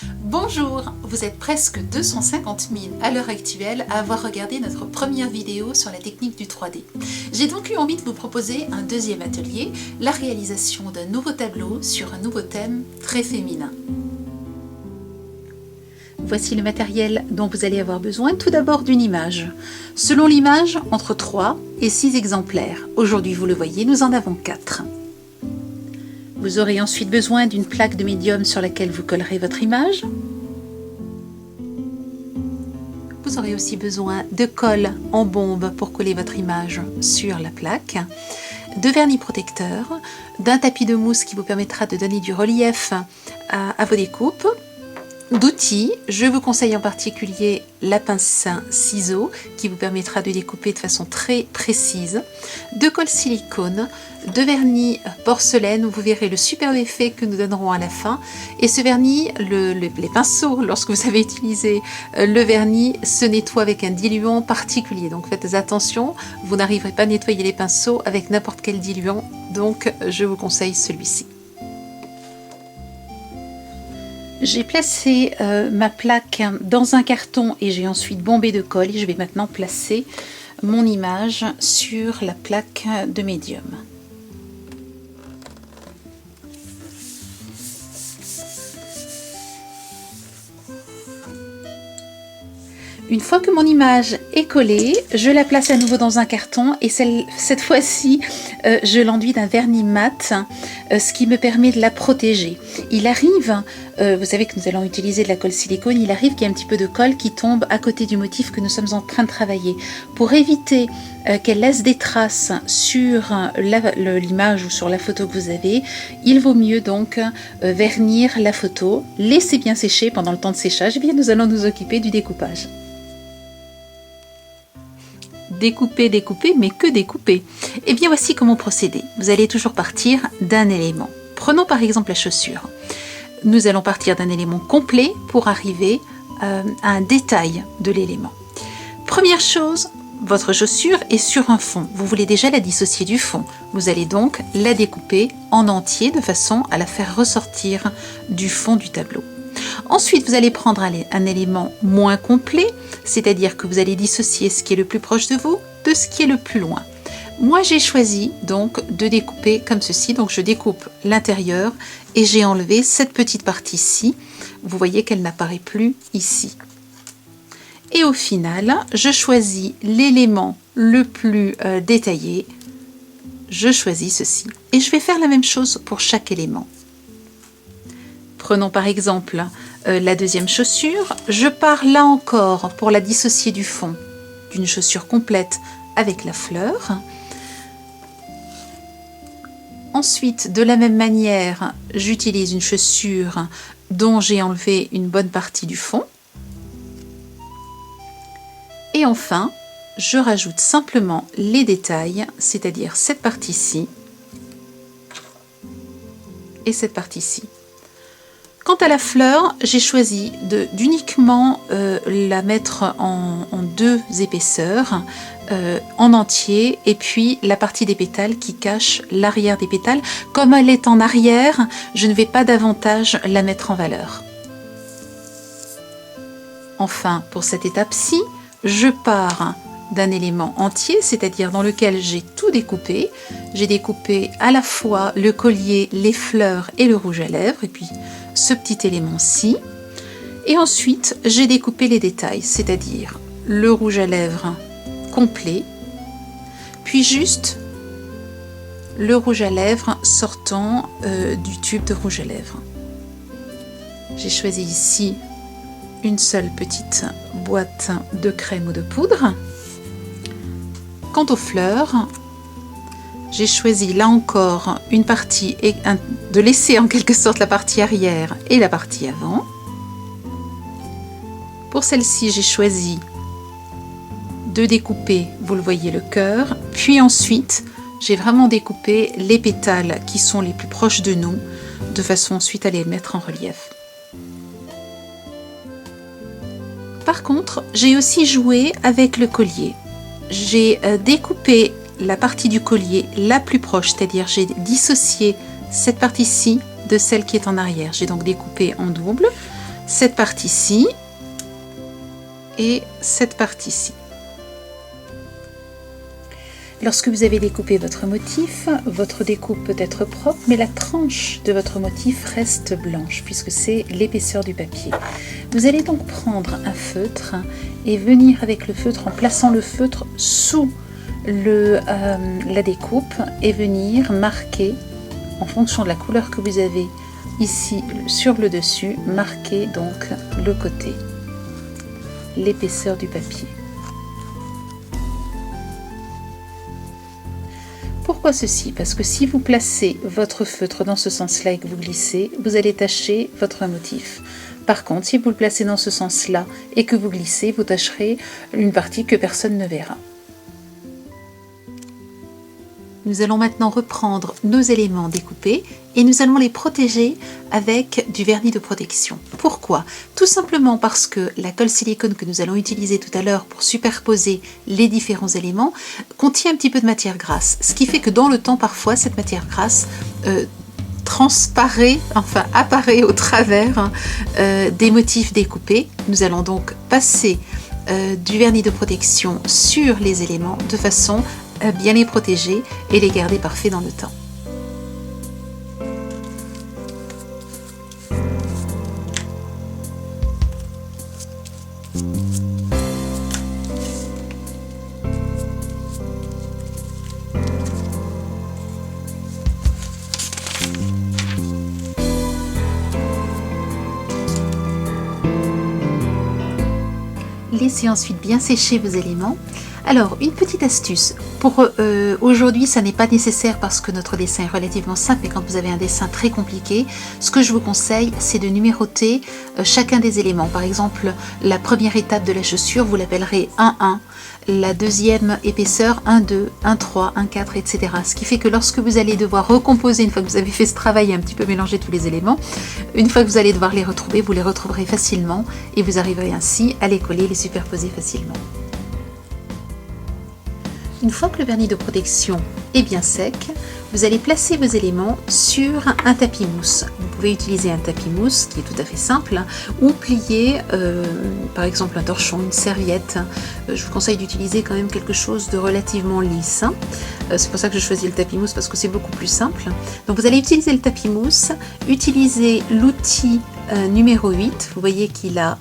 Bonjour, vous êtes presque 250 000 à l'heure actuelle à avoir regardé notre première vidéo sur la technique du 3D. J'ai donc eu envie de vous proposer un deuxième atelier, la réalisation d'un nouveau tableau sur un nouveau thème très féminin. Voici le matériel dont vous allez avoir besoin. Tout d'abord d'une image. Selon l'image, entre 3 et 6 exemplaires. Aujourd'hui, vous le voyez, nous en avons 4. Vous aurez ensuite besoin d'une plaque de médium sur laquelle vous collerez votre image. Vous aurez aussi besoin de colle en bombe pour coller votre image sur la plaque, de vernis protecteur, d'un tapis de mousse qui vous permettra de donner du relief à vos découpes, d'outils. Je vous conseille en particulier la pince ciseau qui vous permettra de découper de façon très précise, de colle silicone, de vernis porcelaine où vous verrez le superbe effet que nous donnerons à la fin. Et ce vernis, les pinceaux, lorsque vous avez utilisé le vernis, se nettoient avec un diluant particulier. Donc faites attention, vous n'arriverez pas à nettoyer les pinceaux avec n'importe quel diluant. Donc je vous conseille celui-ci. J'ai placé ma plaque dans un carton et j'ai ensuite bombé de colle et je vais maintenant placer mon image sur la plaque de médium. Une fois que mon image est collée, je la place à nouveau dans un carton et cette fois-ci, je l'enduis d'un vernis mat, ce qui me permet de la protéger. Il arrive, vous savez que nous allons utiliser de la colle silicone, il arrive qu'il y ait un petit peu de colle qui tombe à côté du motif que nous sommes en train de travailler. Pour éviter qu'elle laisse des traces sur l'image ou sur la photo que vous avez, il vaut mieux donc vernir la photo, laisser bien sécher pendant le temps de séchage, et bien nous allons nous occuper du découpage. Découper, mais que découper? Et bien voici comment procéder. Vous allez toujours partir d'un élément. Prenons par exemple la chaussure. Nous allons partir d'un élément complet pour arriver à un détail de l'élément. Première chose, votre chaussure est sur un fond. Vous voulez déjà la dissocier du fond. Vous allez donc la découper en entier de façon à la faire ressortir du fond du tableau. Ensuite, vous allez prendre un élément moins complet, c'est-à-dire que vous allez dissocier ce qui est le plus proche de vous de ce qui est le plus loin. Moi, j'ai choisi donc de découper comme ceci. Donc, je découpe l'intérieur et j'ai enlevé cette petite partie-ci. Vous voyez qu'elle n'apparaît plus ici. Et au final, je choisis l'élément le plus détaillé. Je choisis ceci. Et je vais faire la même chose pour chaque élément. Prenons par exemple la deuxième chaussure. Je pars là encore pour la dissocier du fond d'une chaussure complète avec la fleur. Ensuite, de la même manière, j'utilise une chaussure dont j'ai enlevé une bonne partie du fond. Et enfin, je rajoute simplement les détails, c'est-à-dire cette partie-ci et cette partie-ci. Quant à la fleur, j'ai choisi d'uniquement la mettre en 2 épaisseurs, en entier, et puis la partie des pétales qui cache l'arrière des pétales. Comme elle est en arrière, je ne vais pas davantage la mettre en valeur. Enfin, pour cette étape-ci, je pars d'un élément entier, c'est-à-dire dans lequel j'ai tout découpé. J'ai découpé à la fois le collier, les fleurs et le rouge à lèvres, et puis ce petit élément-ci. Et ensuite, j'ai découpé les détails, c'est-à-dire le rouge à lèvres complet, puis juste le rouge à lèvres sortant du tube de rouge à lèvres. J'ai choisi ici une seule petite boîte de crème ou de poudre. Quant aux fleurs, j'ai choisi là encore une partie de laisser en quelque sorte la partie arrière et la partie avant. Pour celle-ci, j'ai choisi de découper, vous le voyez, le cœur. Puis ensuite, j'ai vraiment découpé les pétales qui sont les plus proches de nous, de façon ensuite à les mettre en relief. Par contre, j'ai aussi joué avec le collier. J'ai découpé la partie du collier la plus proche, c'est-à-dire j'ai dissocié cette partie-ci de celle qui est en arrière. J'ai donc découpé en double. cette partie-ci et cette partie-ci. Lorsque vous avez découpé votre motif, votre découpe peut être propre, mais la tranche de votre motif reste blanche, puisque c'est l'épaisseur du papier. Vous allez donc prendre un feutre et venir avec le feutre, en plaçant le feutre sous la découpe, et venir marquer, en fonction de la couleur que vous avez ici sur le dessus, marquer donc le côté, l'épaisseur du papier. Pourquoi ceci? Parce que si vous placez votre feutre dans ce sens-là et que vous glissez, vous allez tacher votre motif. Par contre, si vous le placez dans ce sens-là et que vous glissez, vous tacherez une partie que personne ne verra. Nous allons maintenant reprendre nos éléments découpés et nous allons les protéger avec du vernis de protection. Pourquoi? Tout simplement parce que la colle silicone que nous allons utiliser tout à l'heure pour superposer les différents éléments contient un petit peu de matière grasse, ce qui fait que dans le temps, parfois, cette matière grasse transparaît, enfin apparaît au travers des motifs découpés. Nous allons donc passer du vernis de protection sur les éléments de façon à bien les protéger et les garder parfaits dans le temps. Laissez ensuite bien sécher vos éléments. Alors, une petite astuce. Pour aujourd'hui, ça n'est pas nécessaire parce que notre dessin est relativement simple, mais quand vous avez un dessin très compliqué, ce que je vous conseille, c'est de numéroter chacun des éléments. Par exemple, la première étape de la chaussure, vous l'appellerez 1-1. La deuxième épaisseur 1-2, 1-3, 1-4, etc. Ce qui fait que lorsque vous allez devoir recomposer, une fois que vous avez fait ce travail et un petit peu mélanger tous les éléments, une fois que vous allez devoir les retrouver, vous les retrouverez facilement et vous arriverez ainsi à les coller, les superposer facilement. Une fois que le vernis de protection est bien sec, vous allez placer vos éléments sur un tapis mousse. Vous pouvez utiliser un tapis mousse qui est tout à fait simple, ou plier par exemple un torchon, une serviette. Je vous conseille d'utiliser quand même quelque chose de relativement lisse. C'est pour ça que je choisis le tapis mousse, parce que c'est beaucoup plus simple. Donc vous allez utiliser le tapis mousse, utiliser l'outil numéro 8. Vous voyez qu'il a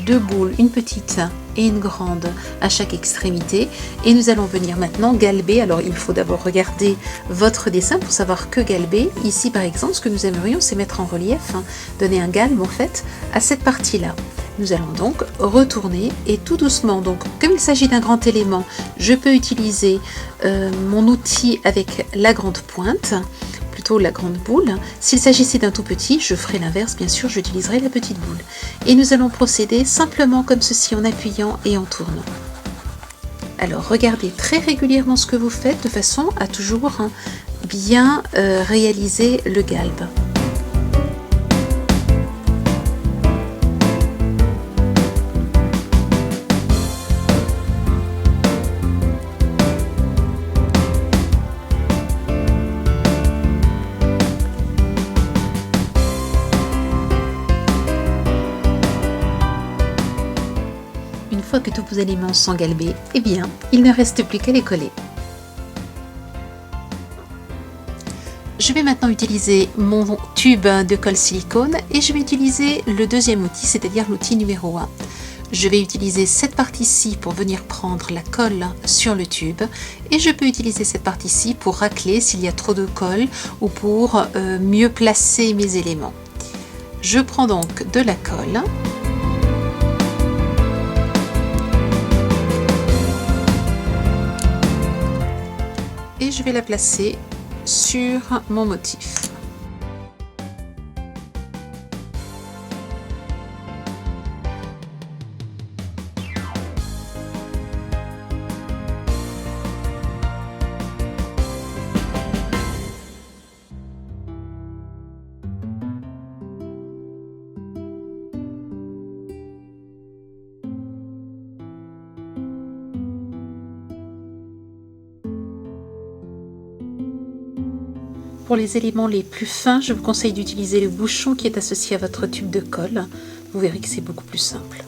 deux boules, une petite et une grande à chaque extrémité, et nous allons venir maintenant galber. Alors il faut d'abord regarder votre dessin pour savoir que galber. Ici par exemple, ce que nous aimerions, c'est mettre en relief, donner un galbe en fait à cette partie là. Nous allons donc retourner et tout doucement, donc comme il s'agit d'un grand élément, je peux utiliser mon outil avec la grande pointe, plutôt la grande boule. S'il s'agissait d'un tout petit, je ferai l'inverse, bien sûr, j'utiliserai la petite boule. Et nous allons procéder simplement comme ceci, en appuyant et en tournant. Alors regardez très régulièrement ce que vous faites, de façon à toujours bien réaliser le galbe. Une fois que tous vos éléments sont galbés, eh bien, il ne reste plus qu'à les coller. Je vais maintenant utiliser mon tube de colle silicone et je vais utiliser le deuxième outil, c'est-à-dire l'outil numéro 1. Je vais utiliser cette partie-ci pour venir prendre la colle sur le tube, et je peux utiliser cette partie-ci pour racler s'il y a trop de colle ou pour mieux placer mes éléments. Je prends donc de la colle. Et je vais la placer sur mon motif. Pour les éléments les plus fins, je vous conseille d'utiliser le bouchon qui est associé à votre tube de colle. Vous verrez que c'est beaucoup plus simple.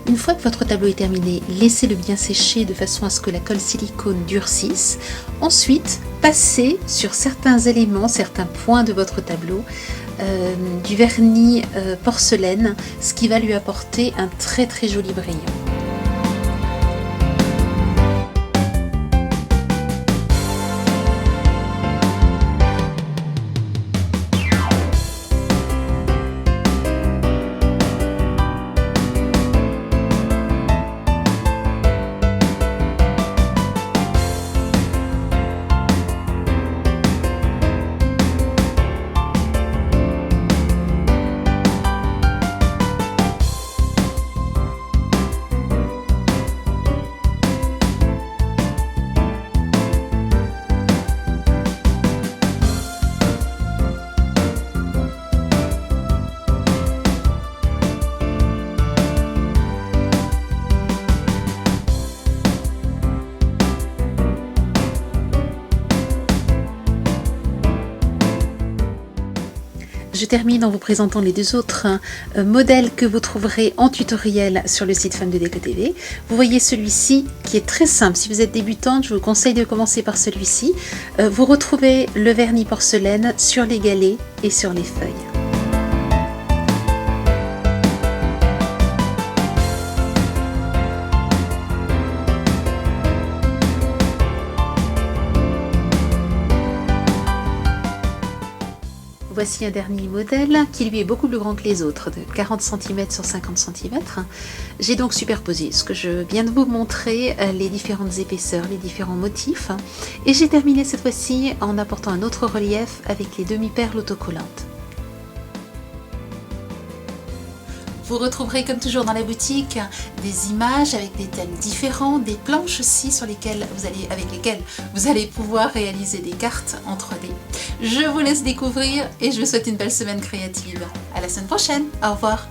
Une fois que votre tableau est terminé, laissez-le bien sécher de façon à ce que la colle silicone durcisse. Ensuite, passez sur certains éléments, certains points de votre tableau, du vernis porcelaine, ce qui va lui apporter un très joli brillant. Je termine en vous présentant les deux autres modèles que vous trouverez en tutoriel sur le site Femmes de Déco TV. Vous voyez celui-ci qui est très simple. Si vous êtes débutante, je vous conseille de commencer par celui-ci. Vous retrouvez le vernis porcelaine sur les galets et sur les feuilles. Voici un dernier modèle qui lui est beaucoup plus grand que les autres, de 40 cm sur 50 cm. J'ai donc superposé ce que je viens de vous montrer, les différentes épaisseurs, les différents motifs. Et j'ai terminé cette fois-ci en apportant un autre relief avec les demi-perles autocollantes. Vous retrouverez comme toujours dans la boutique des images avec des thèmes différents, des planches aussi avec lesquelles vous allez pouvoir réaliser des cartes en 3D. Je vous laisse découvrir et je vous souhaite une belle semaine créative. À la semaine prochaine, au revoir.